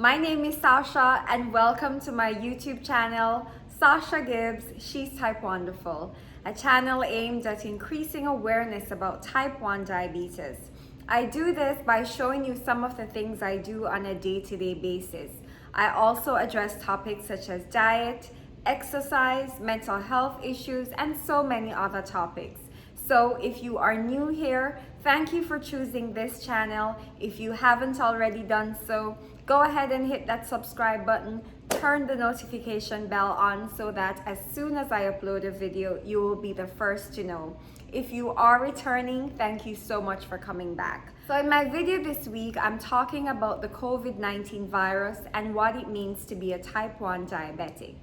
My name is Sasha and welcome to my YouTube channel, Sasha Gibbs, She's Type Wonderful, a channel aimed at increasing awareness about type 1 diabetes. I do this by showing you some of the things I do on a day-to-day basis. I also address topics such as diet, exercise, mental health issues, and so many other topics. So if you are new here, thank you for choosing this channel. If you haven't already done so, go ahead and hit that subscribe button, turn the notification bell on so that as soon as I upload a video, you will be the first to know. If you are returning, thank you so much for coming back. So in my video this week, I'm talking about the COVID-19 virus and what it means to be a type 1 diabetic.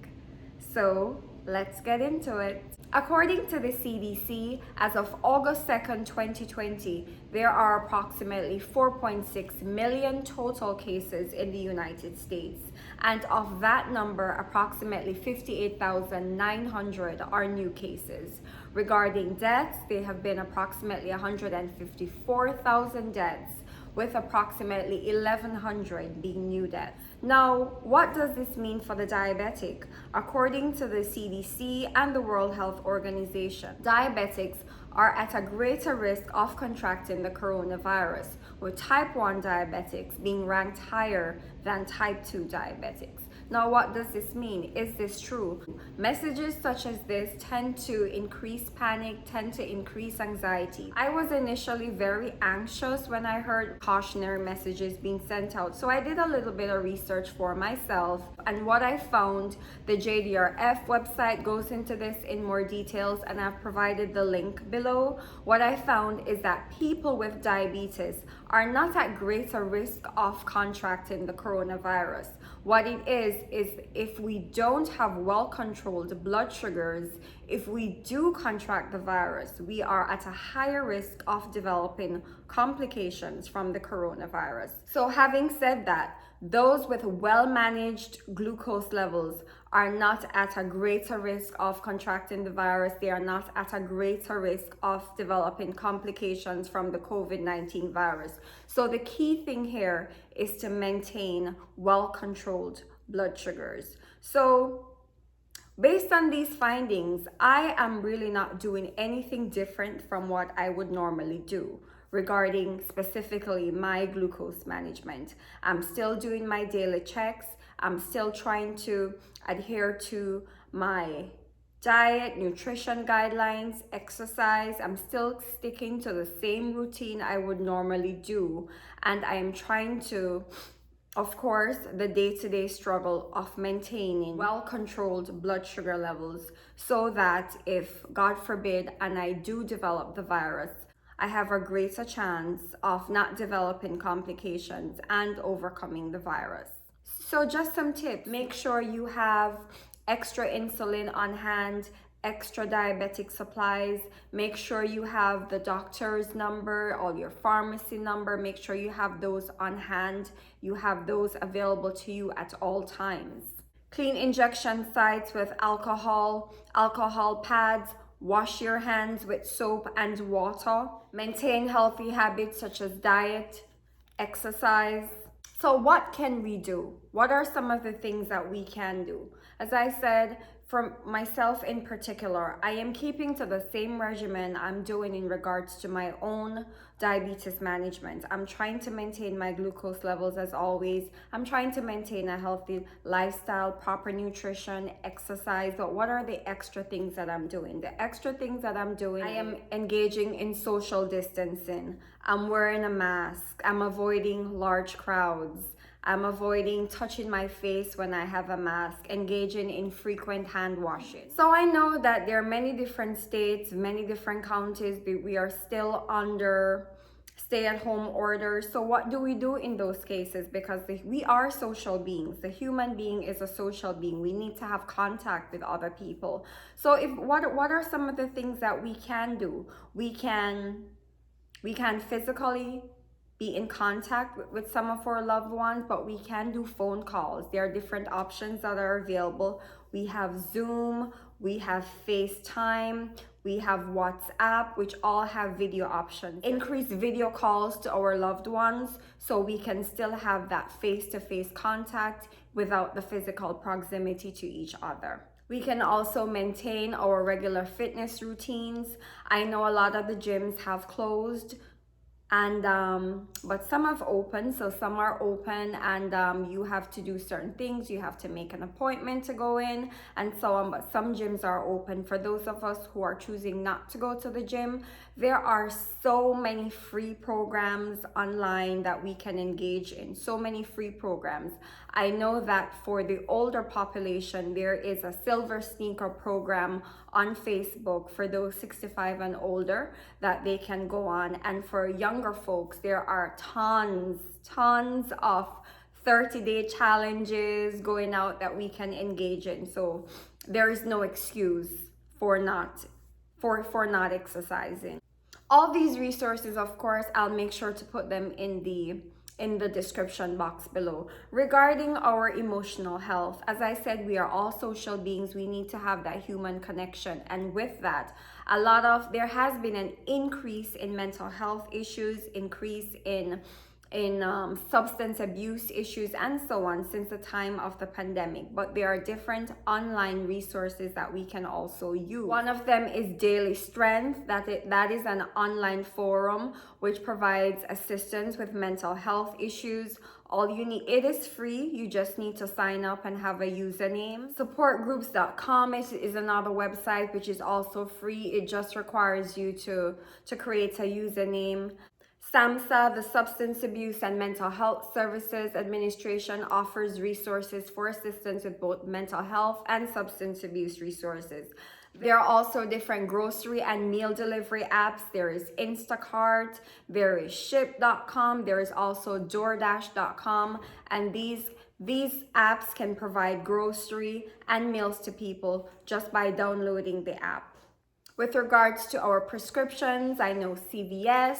So let's get into it. According to the CDC, as of August 2nd, 2020, there are approximately 4.6 million total cases in the United States. And of that number, approximately 58,900 are new cases. Regarding deaths, there have been approximately 154,000 deaths, with approximately 1,100 being new deaths. Now, what does this mean for the diabetic? According to the CDC and the World Health Organization, diabetics are at a greater risk of contracting the coronavirus, with type 1 diabetics being ranked higher than type 2 diabetics. Now, what does this mean? Is this true? Messages such as this tend to increase panic, tend to increase anxiety. I was initially very anxious when I heard cautionary messages being sent out. So I did a little bit of research for myself. And what I found, the JDRF website goes into this in more details, and I've provided the link below. What I found is that people with diabetes are not at greater risk of contracting the coronavirus. What it is if we don't have well-controlled blood sugars, if we do contract the virus, we are at a higher risk of developing complications from the coronavirus. So having said that, those with well-managed glucose levels are not at a greater risk of contracting the virus. They are not at a greater risk of developing complications from the COVID-19 virus. So the key thing here is to maintain well-controlled blood sugars. So based on these findings, I am really not doing anything different from what I would normally do regarding specifically my glucose management. I'm still doing my daily checks. I'm still trying to adhere to my diet, nutrition guidelines, exercise. I'm still sticking to the same routine I would normally do. And I am trying to, of course, the day-to-day struggle of maintaining well-controlled blood sugar levels so that if, God forbid, and I do develop the virus, I have a greater chance of not developing complications and overcoming the virus. So just some tips. Make sure you have extra insulin on hand, extra diabetic supplies. Make sure you have the doctor's number or your pharmacy number. Make sure you have those on hand. You have those available to you at all times. Clean injection sites with alcohol pads. Wash your hands with soap and water. Maintain healthy habits such as diet, exercise. So what can we do? What are some of the things that we can do? As I said, for myself in particular, I am keeping to the same regimen I'm doing in regards to my own diabetes management. I'm trying to maintain my glucose levels as always. I'm trying to maintain a healthy lifestyle, proper nutrition, exercise. But what are the extra things that I'm doing? The extra things that I'm doing, I am engaging in social distancing. I'm wearing a mask. I'm avoiding large crowds. I'm avoiding touching my face when I have a mask, engaging in frequent hand washing. So I know that there are many different states, many different counties, but we are still under stay-at-home orders. So what do we do in those cases? Because we are social beings. The human being is a social being. We need to have contact with other people. So what are some of the things that we can do? We can physically be in contact with some of our loved ones, but we can do phone calls. There are different options that are available. We have Zoom, we have FaceTime, We have WhatsApp, which all have video options. Increase video calls to our loved ones so we can still have that face-to-face contact without the physical proximity to each other. We can also maintain our regular fitness routines. I know a lot of the gyms have closed, and but some have opened, so some are open, and you have to do certain things. You have to make an appointment to go in and so on, but some gyms are open. For those of us who are choosing not to go to the gym, there are so many free programs online that we can engage in, so many free programs. I know that for the older population, there is a Silver Sneaker program on Facebook for those 65 and older that they can go on. And for younger folks, there are tons of 30-day challenges going out that we can engage in. So there is no excuse for not exercising. All these resources, of course, I'll make sure to put them in the description box below. Regarding our emotional health, as I said, we are all social beings. We need to have that human connection, and with that, there has been an increase in mental health issues, increase in substance abuse issues, and so on since the time of the pandemic. But there are different online resources that we can also use. One of them is Daily Strength. That is an online forum which provides assistance with mental health issues. All you need, it is free. You just need to sign up and have a username. Supportgroups.com is another website which is also free. It just requires you to create a username. SAMHSA, the Substance Abuse and Mental Health Services Administration, offers resources for assistance with both mental health and substance abuse resources. There are also different grocery and meal delivery apps. There is Instacart, there is Ship.com, there is also DoorDash.com, and these apps can provide grocery and meals to people just by downloading the app. With regards to our prescriptions, I know CVS,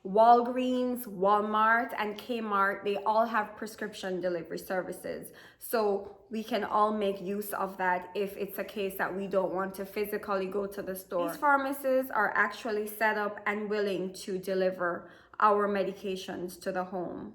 Walgreens, Walmart, and Kmart, they all have prescription delivery services. So we can all make use of that if it's a case that we don't want to physically go to the store. These pharmacies are actually set up and willing to deliver our medications to the home.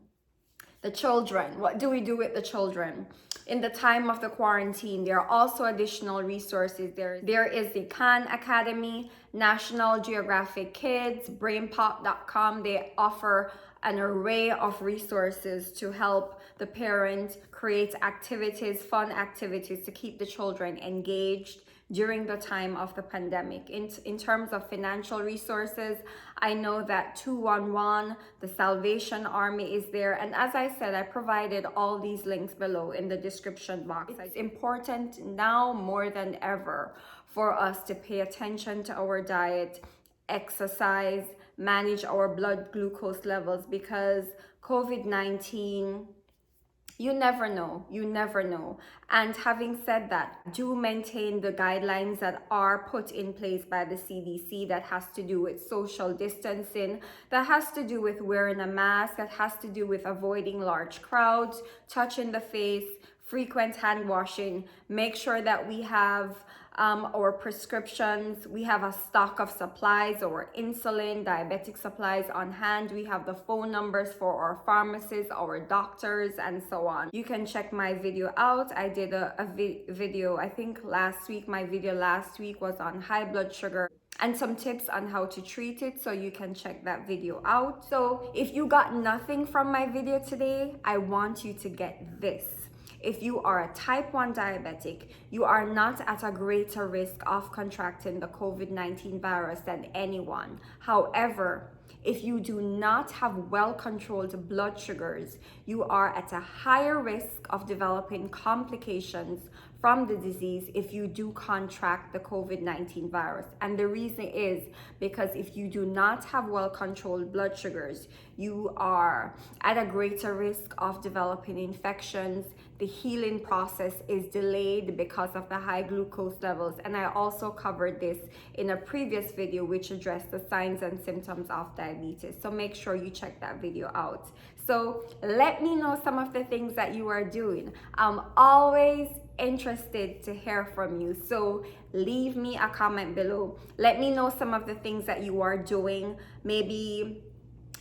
The children, what do we do with the children? In the time of the quarantine, there are also additional resources. There is the Khan Academy, National Geographic Kids, BrainPop.com. They offer an array of resources to help the parent create activities, fun activities to keep the children engaged during the time of the pandemic. In terms of financial resources, I know that 211, the Salvation Army, is there. And as I said, I provided all these links below in the description box. It's important now more than ever for us to pay attention to our diet, exercise, manage our blood glucose levels, because COVID-19, you never know. And having said that, do maintain the guidelines that are put in place by the CDC that has to do with social distancing, that has to do with wearing a mask, that has to do with avoiding large crowds, touching the face, frequent hand washing. Make sure that we have our prescriptions, we have a stock of supplies, our insulin, diabetic supplies on hand. We have the phone numbers for our pharmacists, our doctors, and so on. You can check my video out. I did a video, I think last week. My video last week was on high blood sugar and some tips on how to treat it, so you can check that video out. So if you got nothing from my video today, I want you to get this. If you are a type 1 diabetic, you are not at a greater risk of contracting the COVID-19 virus than anyone. However, if you do not have well-controlled blood sugars, you are at a higher risk of developing complications from the disease if you do contract the COVID-19 virus. And the reason is because if you do not have well-controlled blood sugars, you are at a greater risk of developing infections. The healing process is delayed because of the high glucose levels. And I also covered this in a previous video which addressed the signs and symptoms of diabetes. So make sure you check that video out. So let me know some of the things that you are doing. I'm always interested to hear from you. So leave me a comment below. Let me know some of the things that you are doing. Maybe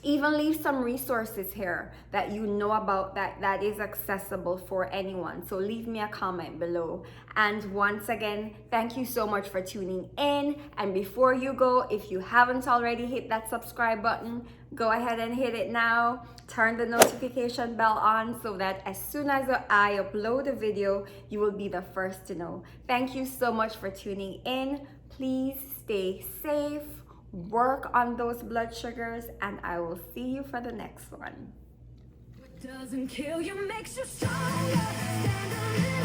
even leave some resources here that you know about that is accessible for anyone. So leave me a comment below. And once again, thank you so much for tuning in. And before you go, if you haven't already hit that subscribe button, go ahead and hit it now. Turn the notification bell on so that as soon as I upload a video, you will be the first to know. Thank you so much for tuning in. Please stay safe, work on those blood sugars, and I will see you for the next one. What doesn't kill you makes you stronger. Stand a little